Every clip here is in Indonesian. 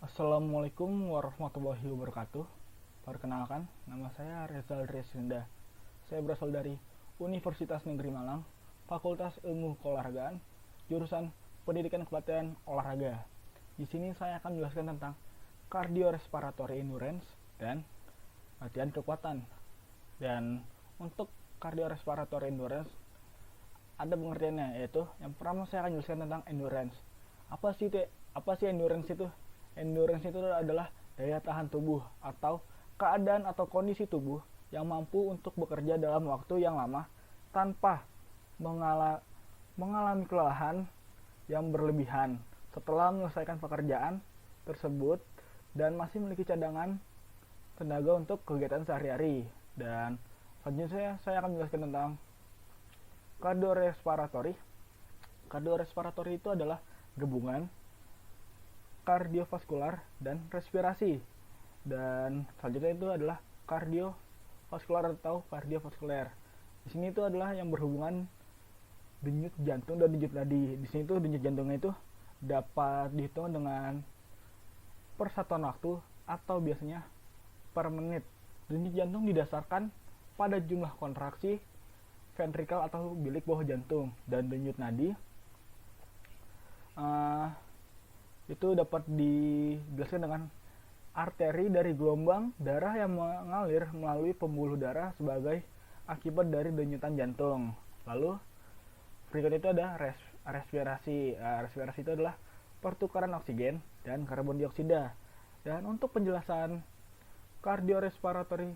Assalamualaikum warahmatullahi wabarakatuh. Perkenalkan, nama saya Rezal Resenda. Saya berasal dari Universitas Negeri Malang, Fakultas Ilmu Keolahragaan, jurusan Pendidikan Kepelatihan Olahraga. Di sini saya akan menjelaskan tentang cardiorespiratory endurance dan latihan kekuatan. Dan untuk cardiorespiratory endurance ada pengertiannya, yaitu yang pertama saya akan menjelaskan tentang endurance. Apa sih endurance itu? Endurance itu adalah daya tahan tubuh atau keadaan atau kondisi tubuh yang mampu untuk bekerja dalam waktu yang lama tanpa mengalami kelelahan yang berlebihan setelah menyelesaikan pekerjaan tersebut dan masih memiliki cadangan tenaga untuk kegiatan sehari-hari. Dan selanjutnya saya akan menjelaskan tentang cardiorespiratory. Cardiorespiratory itu adalah gabungan kardiovaskular dan respirasi. Dan selanjutnya itu adalah kardiovaskular atau kardiovaskuler. Di sini itu adalah yang berhubungan denyut jantung dan denyut nadi. Di sini itu denyut jantungnya itu dapat dihitung dengan persatuan waktu atau biasanya per menit. Denyut jantung didasarkan pada jumlah kontraksi ventrikel atau bilik bawah jantung, dan denyut nadi itu dapat dijelaskan dengan arteri dari gelombang darah yang mengalir melalui pembuluh darah sebagai akibat dari denyutan jantung. Lalu berikut itu ada respirasi. Respirasi itu adalah pertukaran oksigen dan karbon dioksida. Dan untuk penjelasan cardiorespiratory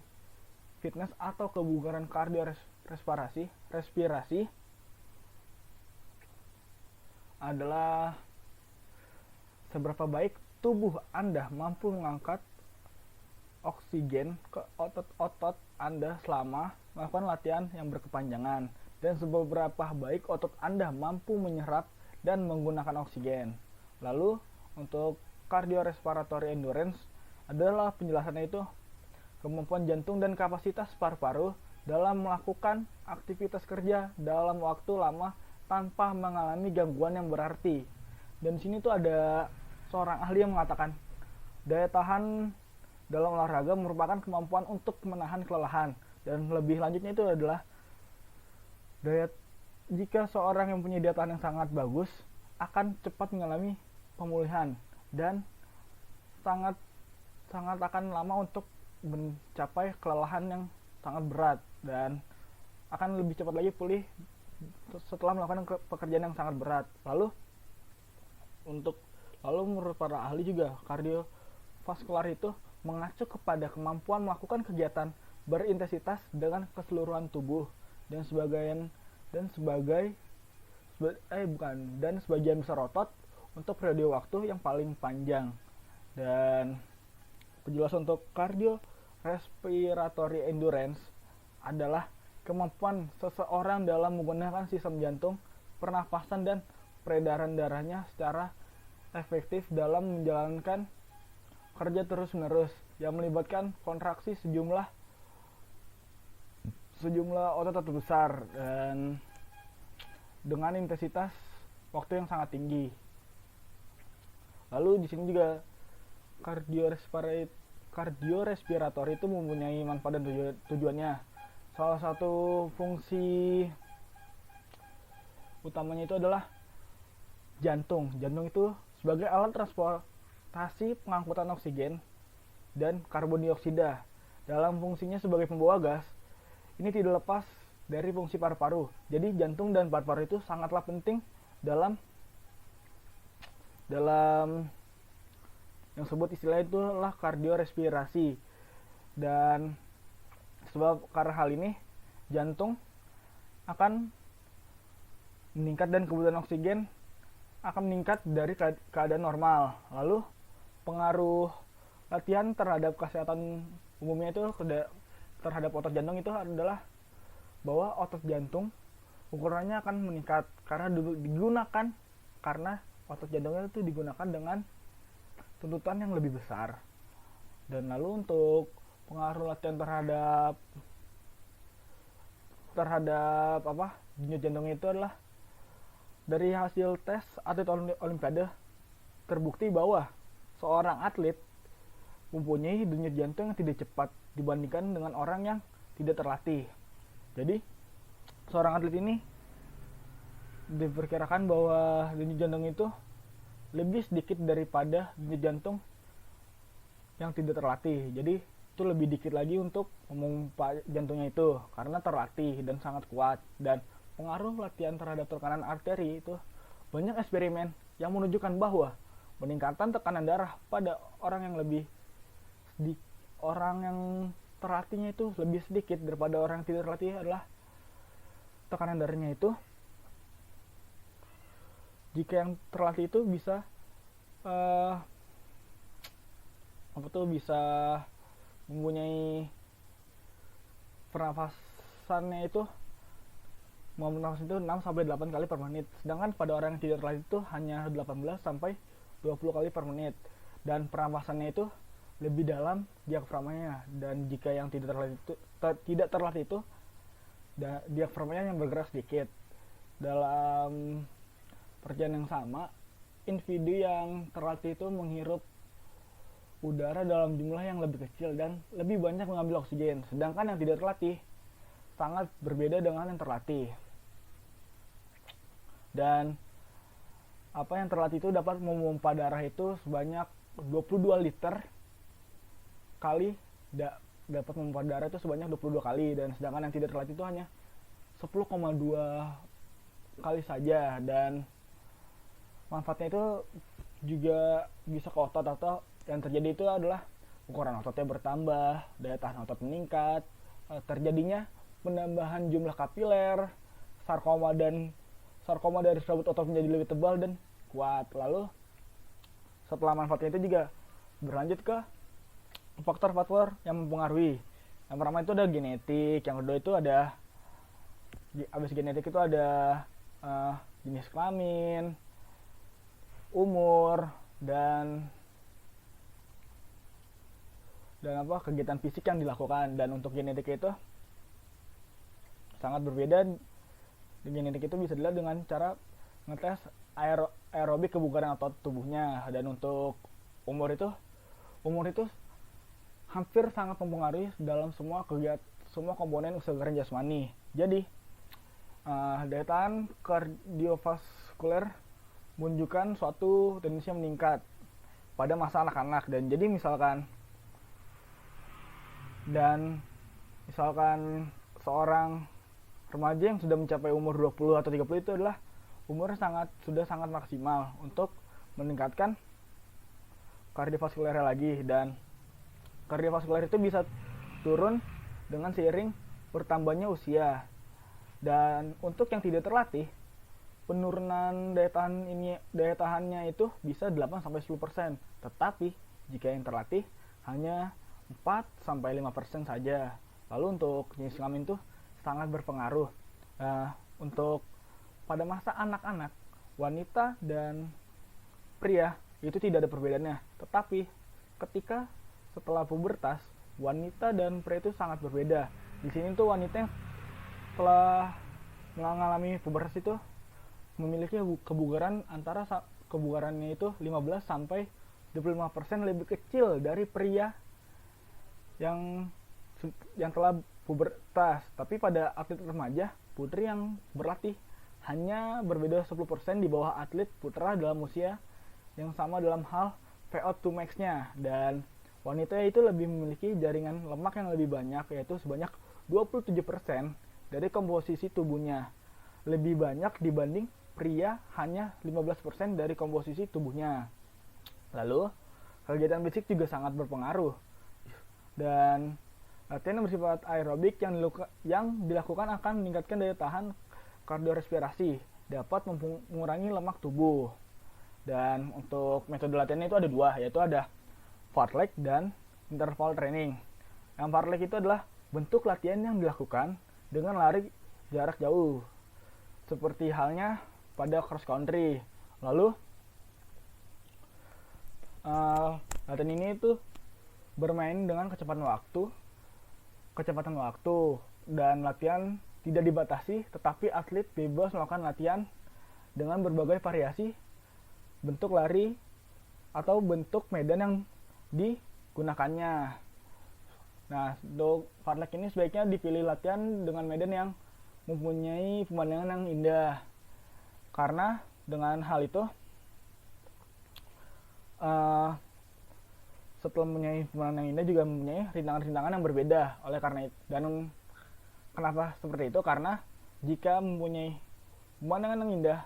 fitness atau kebugaran respirasi adalah seberapa baik tubuh Anda mampu mengangkat oksigen ke otot-otot Anda selama melakukan latihan yang berkepanjangan, dan seberapa baik otot Anda mampu menyerap dan menggunakan oksigen. Lalu untuk cardiorespiratory endurance adalah penjelasannya itu kemampuan jantung dan kapasitas paru-paru dalam melakukan aktivitas kerja dalam waktu lama tanpa mengalami gangguan yang berarti. Dan di sini tuh ada seorang ahli yang mengatakan daya tahan dalam olahraga merupakan kemampuan untuk menahan kelelahan, dan lebih lanjutnya itu adalah jika seorang yang punya daya tahan yang sangat bagus akan cepat mengalami pemulihan dan sangat akan lama untuk mencapai kelelahan yang sangat berat, dan akan lebih cepat lagi pulih setelah melakukan pekerjaan yang sangat berat. Lalu menurut para ahli juga, kardiovaskular itu mengacu kepada kemampuan melakukan kegiatan berintensitas dengan keseluruhan tubuh dan sebagian besar otot untuk periode waktu yang paling panjang. Dan penjelasan untuk cardiorespiratory endurance adalah kemampuan seseorang dalam menggunakan sistem jantung, pernafasan, dan peredaran darahnya secara efektif dalam menjalankan kerja terus-menerus yang melibatkan kontraksi sejumlah otot besar dan dengan intensitas waktu yang sangat tinggi. Lalu di sini juga cardiorespiratory itu mempunyai manfaat dan tujuannya. Salah satu fungsi utamanya itu adalah jantung. Jantung itu sebagai alat transportasi pengangkutan oksigen dan karbon dioksida. Dalam fungsinya sebagai pembawa gas, ini tidak lepas dari fungsi paru-paru. Jadi jantung dan paru-paru itu sangatlah penting dalam yang sebut istilah itu adalah kardiorespirasi. Dan sebab karena hal ini, jantung akan meningkat dan kebutuhan oksigen akan meningkat dari keadaan normal. Lalu pengaruh latihan terhadap kesehatan umumnya itu terhadap otot jantung itu adalah bahwa otot jantung ukurannya akan meningkat karena otot jantungnya itu digunakan dengan tuntutan yang lebih besar. Dan lalu untuk pengaruh latihan terhadap denyut jantungnya itu adalah dari hasil tes atlet olimpiade terbukti bahwa seorang atlet mempunyai denyut jantung yang tidak cepat dibandingkan dengan orang yang tidak terlatih. Jadi seorang atlet ini diperkirakan bahwa denyut jantung itu lebih sedikit daripada denyut jantung yang tidak terlatih. Jadi itu lebih dikit lagi untuk memompa jantungnya itu karena terlatih dan sangat kuat. Dan pengaruh latihan terhadap tekanan arteri itu banyak eksperimen yang menunjukkan bahwa peningkatan tekanan darah pada orang yang terlatihnya itu lebih sedikit daripada orang yang tidak terlatih adalah tekanan darahnya itu, jika yang terlatih itu bisa bisa mempunyai pernafasannya itu, nafas itu 6 sampai 8 kali per menit, sedangkan pada orang yang tidak terlatih itu hanya 18 sampai 20 kali per menit, dan pernafasannya itu lebih dalam diafragmanya. Dan jika yang tidak terlatih itu diafragmanya yang bergerak sedikit. Dalam perjalanan yang sama, individu yang terlatih itu menghirup udara dalam jumlah yang lebih kecil dan lebih banyak mengambil oksigen, sedangkan yang tidak terlatih sangat berbeda dengan yang terlatih. Dan yang terlatih itu dapat memompa darah itu sebanyak 22 liter kali, dapat memompa darah itu sebanyak 22 kali, dan sedangkan yang tidak terlatih itu hanya 10,2 kali saja. Dan manfaatnya itu juga bisa ke otot, atau yang terjadi itu adalah ukuran ototnya bertambah, daya tahan otot meningkat, terjadinya penambahan jumlah kapiler, sarkoma dari serabut otot menjadi lebih tebal dan kuat. Lalu setelah manfaatnya itu juga berlanjut ke faktor-faktor yang mempengaruhi. Yang pertama itu ada genetik, yang kedua itu ada abis genetik itu ada jenis kelamin, umur, dan kegiatan fisik yang dilakukan. Dan untuk genetik itu sangat berbeda. Genetik itu bisa dilihat dengan cara ngetes aerobik kebugaran otot tubuhnya. Dan untuk umur itu hampir sangat mempengaruhi dalam semua komponen kesegaran jasmani. Jadi daya tahan kardiovaskuler menunjukkan suatu tendensi yang meningkat pada masa anak-anak. Dan jadi misalkan seorang remaja yang sudah mencapai umur 20 atau 30 itu adalah umur sudah sangat maksimal untuk meningkatkan kardiovaskuler lagi. Dan kardiovaskuler itu bisa turun dengan seiring bertambahnya usia. Dan untuk yang tidak terlatih, penurunan daya tahannya itu bisa 8-10%. Tetapi jika yang terlatih hanya 4-5% saja. Lalu untuk jenis kelamin itu sangat berpengaruh. Untuk pada masa anak-anak, wanita dan pria itu tidak ada perbedaannya. Tetapi ketika setelah pubertas, wanita dan pria itu sangat berbeda. Di sini tuh wanita yang telah mengalami pubertas itu memiliki kebugaran kebugarannya itu 15 sampai 25% lebih kecil dari pria yang telah pubertas. Tapi pada atlet remaja, putri yang berlatih hanya berbeda 10% di bawah atlet putra dalam usia yang sama dalam hal VO2 max-nya. Dan wanita itu lebih memiliki jaringan lemak yang lebih banyak, yaitu sebanyak 27% dari komposisi tubuhnya. Lebih banyak dibanding pria, hanya 15% dari komposisi tubuhnya. Lalu, kegiatan fisik juga sangat berpengaruh. Dan latihan yang bersifat aerobik yang dilakukan akan meningkatkan daya tahan kardiorespirasi, dapat mengurangi lemak tubuh. Dan untuk metode latihannya itu ada dua, yaitu ada fartlek dan interval training. Yang fartlek itu adalah bentuk latihan yang dilakukan dengan lari jarak jauh, seperti halnya pada cross country. Lalu latihan ini itu bermain dengan kecepatan waktu, dan latihan tidak dibatasi, tetapi atlet bebas melakukan latihan dengan berbagai variasi bentuk lari atau bentuk medan yang digunakannya. Nah, untuk fartlek ini sebaiknya dipilih latihan dengan medan yang mempunyai pemandangan yang indah. Karena dengan hal itu, setelah mempunyai pemandangan yang indah juga mempunyai rintangan-rintangan yang berbeda. Oleh karena itu, dan kenapa seperti itu? Karena jika mempunyai pemandangan yang indah,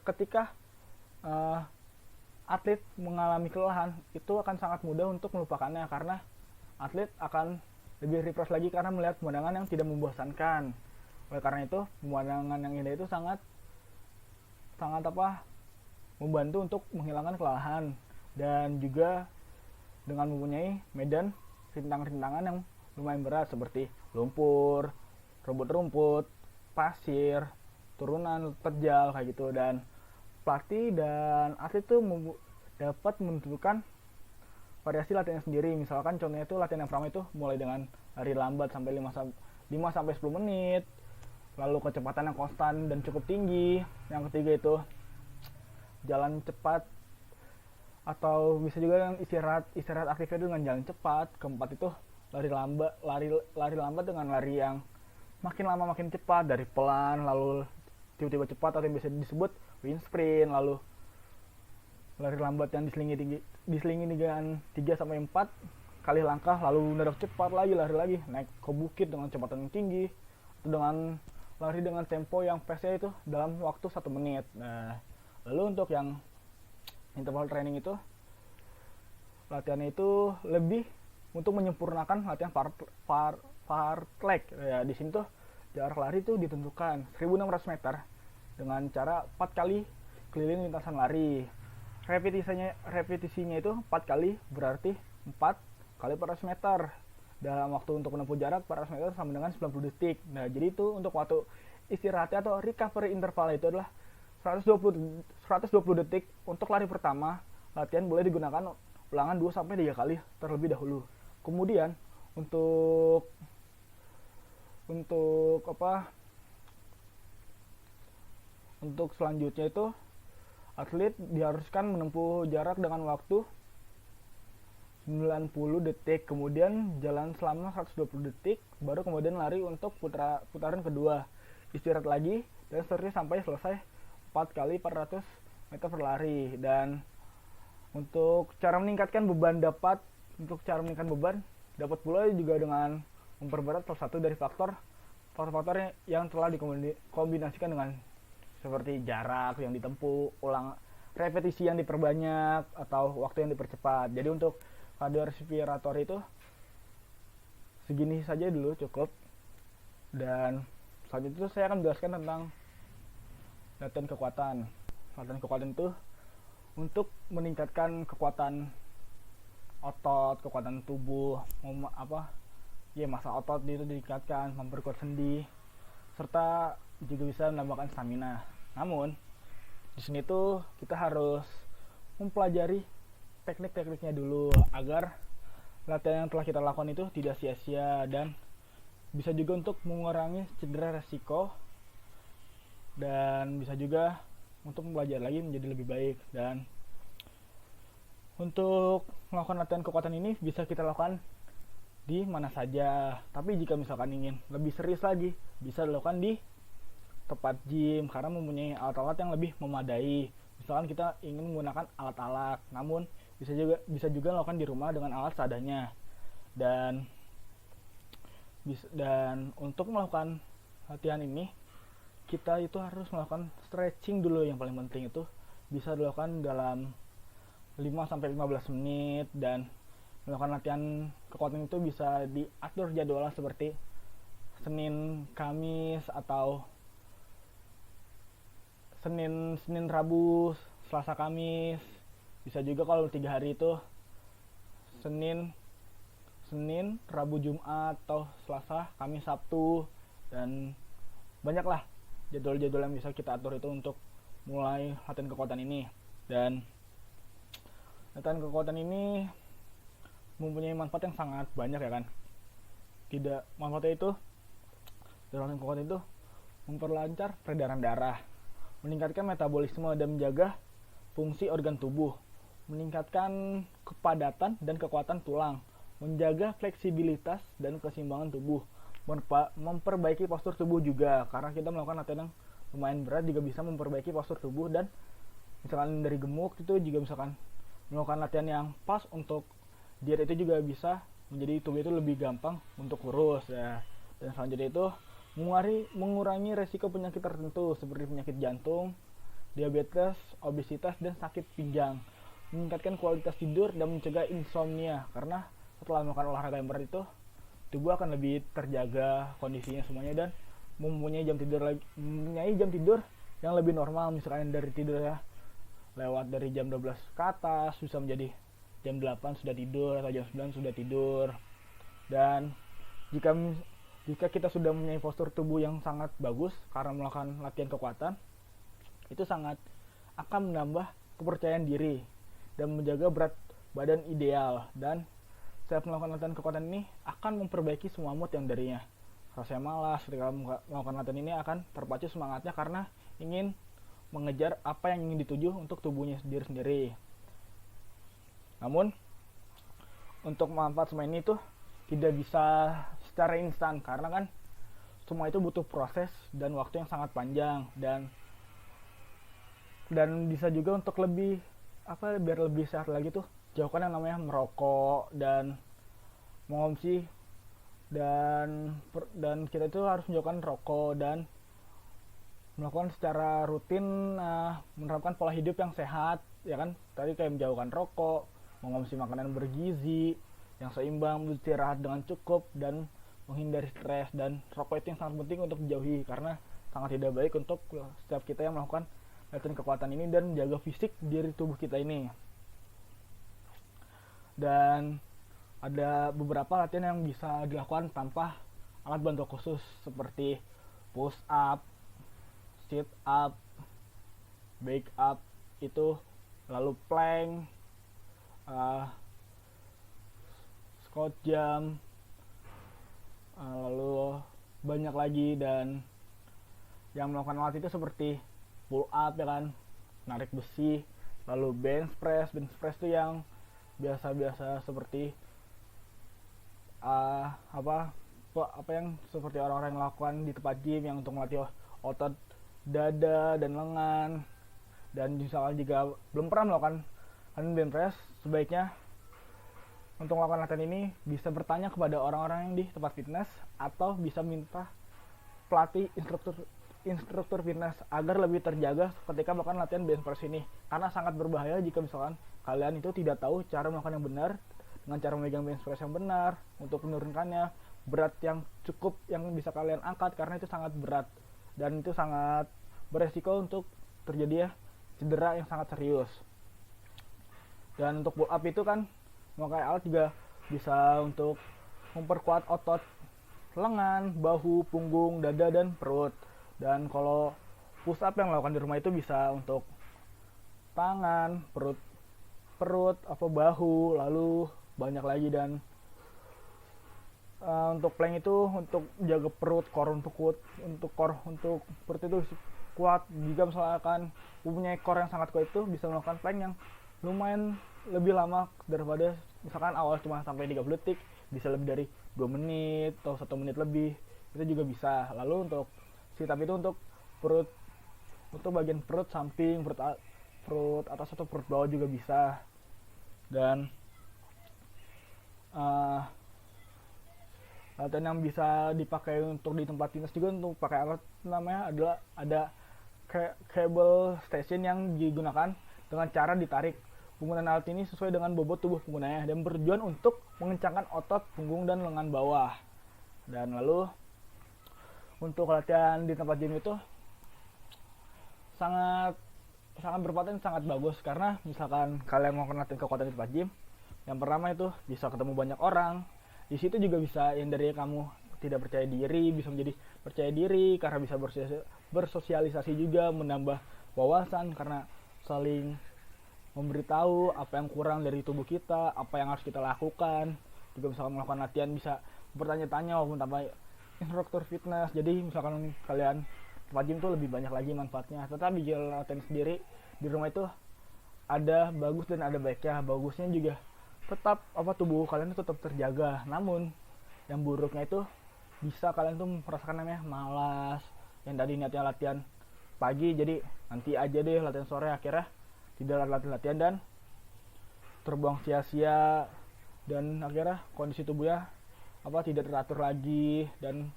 ketika atlet mengalami kelelahan, itu akan sangat mudah untuk melupakannya, karena atlet akan lebih refresh lagi karena melihat pemandangan yang tidak membosankan. Oleh karena itu, pemandangan yang indah itu sangat membantu untuk menghilangkan kelelahan, dan juga dengan mempunyai medan rintangan-rintangan yang lumayan berat seperti lumpur, rumput-rumput, pasir, turunan terjal kayak gitu. Dan pelatih dan atlet itu dapat menentukan variasi latihan sendiri. Misalkan contohnya itu latihan yang pertama itu mulai dengan lari lambat sampai 5 sampai 10 menit, lalu kecepatan yang konstan dan cukup tinggi. Yang ketiga itu jalan cepat, atau bisa juga dengan istirahat aktifnya dengan jalan cepat. Keempat itu lari lambat dengan lari yang makin lama makin cepat, dari pelan lalu tiba-tiba cepat, atau yang bisa disebut wind sprint. Lalu lari lambat yang diselingi dengan 3 sampai 4 kali langkah, lalu mendadak cepat lagi, lari lagi naik ke bukit dengan kecepatan yang tinggi, atau dengan lari dengan tempo yang pace-nya itu dalam waktu 1 menit. Nah, lalu untuk yang interval training itu, latihannya itu lebih untuk menyempurnakan latihan fartlek. Ya, di sini tuh jarak lari itu ditentukan 1.600 meter dengan cara 4 kali keliling lintasan lari. Repetisinya itu 4 kali, berarti 4 kali 400 meter. Dalam waktu untuk menempuh jarak 400 meter sama dengan 90 detik. Nah, jadi itu untuk waktu istirahatnya atau recovery interval itu adalah 120 detik. Untuk lari pertama, latihan boleh digunakan ulangan 2 sampai 3 kali terlebih dahulu. Kemudian untuk selanjutnya itu atlet diharuskan menempuh jarak dengan waktu 90 detik, kemudian jalan selama 120 detik, baru kemudian lari untuk putaran kedua. Istirahat lagi dan seterusnya sampai selesai 4 kali 400 meter per lari. Dan untuk cara meningkatkan beban dapat pula juga dengan memperberat salah satu dari faktor-faktor yang telah dikombinasikan dengan seperti jarak yang ditempuh, repetisi yang diperbanyak, atau waktu yang dipercepat. Jadi untuk kardiorespirator itu segini saja dulu cukup. Dan selanjutnya itu saya akan menjelaskan tentang latihan kekuatan. Latihan kekuatan itu untuk meningkatkan kekuatan otot, kekuatan tubuh, massa otot itu ditingkatkan, memperkuat sendi, serta juga bisa menambahkan stamina. Namun di sini tuh kita harus mempelajari teknik-tekniknya dulu agar latihan yang telah kita lakukan itu tidak sia-sia, dan bisa juga untuk mengurangi cedera resiko, dan bisa juga untuk mempelajari lagi menjadi lebih baik. Dan untuk melakukan latihan kekuatan ini bisa kita lakukan di mana saja, tapi jika misalkan ingin lebih serius lagi, bisa dilakukan di tempat gym karena mempunyai alat-alat yang lebih memadai. Misalkan kita ingin menggunakan alat-alat, namun bisa juga lakukan di rumah dengan alat seadanya. Dan untuk melakukan latihan ini, kita itu harus melakukan stretching dulu. Yang paling penting itu bisa dilakukan dalam 5-15 menit. Dan melakukan latihan kekuatan itu bisa diatur jadwalnya seperti Senin, Kamis, atau Senin, Rabu, Selasa, Kamis. Bisa juga kalau 3 hari itu Senin, Rabu, Jumat, atau Selasa, Kamis, Sabtu. Dan banyaklah jadwal-jadwal yang bisa kita atur itu untuk mulai latihan kekuatan ini. Dan latihan kekuatan ini mempunyai manfaat yang sangat banyak, ya kan. Manfaatnya itu dalam latihan kekuatan itu memperlancar peredaran darah, meningkatkan metabolisme, dan menjaga fungsi organ tubuh, meningkatkan kepadatan dan kekuatan tulang, menjaga fleksibilitas dan keseimbangan tubuh, memperbaiki postur tubuh juga, karena kita melakukan latihan yang lumayan berat juga bisa memperbaiki postur tubuh. Dan misalkan dari gemuk itu juga misalkan melakukan latihan yang pas untuk diet itu juga bisa menjadi tubuh itu lebih gampang untuk kurus ya. Dan selanjutnya itu mengurangi resiko penyakit tertentu seperti penyakit jantung, diabetes, obesitas, dan sakit pinggang, meningkatkan kualitas tidur dan mencegah insomnia, karena setelah melakukan olahraga yang berat itu tubuh akan lebih terjaga kondisinya semuanya dan mempunyai jam tidur yang lebih normal. Misalkan dari tidur ya lewat dari jam 12 ke atas bisa menjadi jam 8 sudah tidur atau jam 9 sudah tidur. Dan jika kita sudah mempunyai postur tubuh yang sangat bagus karena melakukan latihan kekuatan, itu sangat akan menambah kepercayaan diri dan menjaga berat badan ideal. Dan setiap melakukan latihan kekuatan ini akan memperbaiki semua mood yang darinya rasanya malas ketika melakukan latihan ini akan terpacu semangatnya karena ingin mengejar apa yang ingin dituju untuk tubuhnya sendiri. Namun untuk manfaat semua ini tuh tidak bisa secara instan, karena kan semua itu butuh proses dan waktu yang sangat panjang. Dan bisa juga untuk lebih biar lebih sehat lagi tuh jauhkan yang namanya merokok dan mengonsumsi, dan kita itu harus menjauhkan rokok dan melakukan secara rutin menerapkan pola hidup yang sehat ya kan, tadi kayak menjauhkan rokok, mengonsumsi makanan bergizi yang seimbang, beristirahat dengan cukup, dan menghindari stres. Dan rokok itu yang sangat penting untuk dijauhi karena sangat tidak baik untuk setiap kita yang melakukan latihan kekuatan ini dan menjaga fisik diri tubuh kita ini. Dan ada beberapa latihan yang bisa dilakukan tanpa alat bantu khusus seperti push up, sit up, back up itu, lalu plank, squat jump, lalu banyak lagi. Dan yang melakukan alat itu seperti pull up ya kan, narik besi, lalu bench press itu yang biasa-biasa seperti apa yang seperti orang-orang yang lakukan di tempat gym yang untuk melatih otot dada dan lengan. Dan misalkan jika belum pernah melakukan bench press, sebaiknya untuk melakukan latihan ini bisa bertanya kepada orang-orang yang di tempat fitness atau bisa minta pelatih instruktur fitness agar lebih terjaga ketika melakukan latihan bench press ini, karena sangat berbahaya jika misalkan kalian itu tidak tahu cara melakukan yang benar dengan cara memegang bench press yang benar untuk menurunkannya berat yang cukup yang bisa kalian angkat, karena itu sangat berat dan itu sangat beresiko untuk terjadi cedera yang sangat serius. Dan untuk pull up itu kan memakai alat juga bisa untuk memperkuat otot lengan, bahu, punggung, dada, dan perut. Dan kalau push up yang dilakukan di rumah itu bisa untuk tangan, perut, bahu, lalu banyak lagi. Dan untuk plank itu untuk jaga perut, untuk perut itu kuat. Jika misalkan mempunyai core yang sangat kuat itu bisa melakukan plank yang lumayan lebih lama daripada misalkan awal cuma sampai 30 detik, bisa lebih dari 2 menit atau 1 menit lebih, itu juga bisa. Lalu untuk sit up itu untuk perut, untuk bagian perut samping, perut atas atau perut bawah juga bisa. Dan latihan yang bisa dipakai untuk di tempat fitness juga untuk pakai alat namanya adalah ada cable station yang digunakan dengan cara ditarik. Penggunaan alat ini sesuai dengan bobot tubuh penggunanya dan bertujuan untuk mengencangkan otot punggung dan lengan bawah. Dan lalu untuk latihan di tempat gym itu sangat berpotensi sangat bagus, karena misalkan kalian mau latihan kekuatan di tempat gym, yang pertama itu bisa ketemu banyak orang. Di situ juga bisa yang dari kamu tidak percaya diri bisa menjadi percaya diri karena bisa bersosialisasi juga, menambah wawasan karena saling memberitahu apa yang kurang dari tubuh kita, apa yang harus kita lakukan. Juga misalkan melakukan latihan bisa bertanya-tanya walaupun tanpa instruktur fitness. Jadi misalkan kalian tempat gym itu lebih banyak lagi manfaatnya. Tetapi jika latihan sendiri di rumah itu ada bagus dan ada baiknya. Bagusnya juga tetap tubuh kalian itu tetap terjaga, namun yang buruknya itu bisa kalian tuh merasakan namanya malas, yang tadi niatnya latihan pagi jadi nanti aja deh latihan sore, akhirnya tidak latihan dan terbuang sia-sia, dan akhirnya kondisi tubuhnya tidak teratur lagi, dan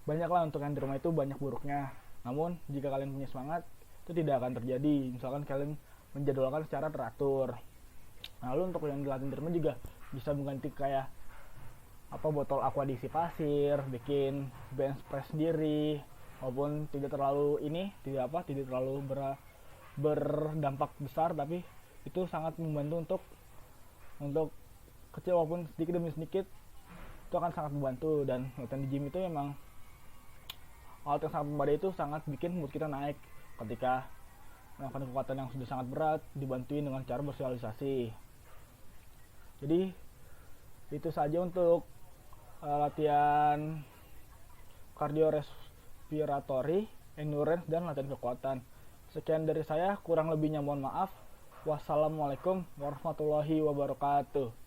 banyaklah untuk yang di rumah itu banyak buruknya. Namun jika kalian punya semangat itu tidak akan terjadi, misalkan kalian menjadwalkan secara teratur. Lalu untuk yang dilatih di rumah juga bisa mengganti kayak botol aqua diisi pasir, bikin bench press sendiri, walaupun tidak terlalu tidak terlalu berdampak besar, tapi itu sangat membantu untuk kecil walaupun sedikit demi sedikit itu akan sangat membantu. Dan latihan di gym itu memang alat yang sangat memadai, itu sangat bikin mood kita naik ketika melakukan kekuatan yang sudah sangat berat dibantuin dengan cara bersosialisasi. Jadi itu saja untuk latihan kardiorespiratory, endurance, dan latihan kekuatan. Sekian dari saya, kurang lebihnya mohon maaf. Wassalamualaikum warahmatullahi wabarakatuh.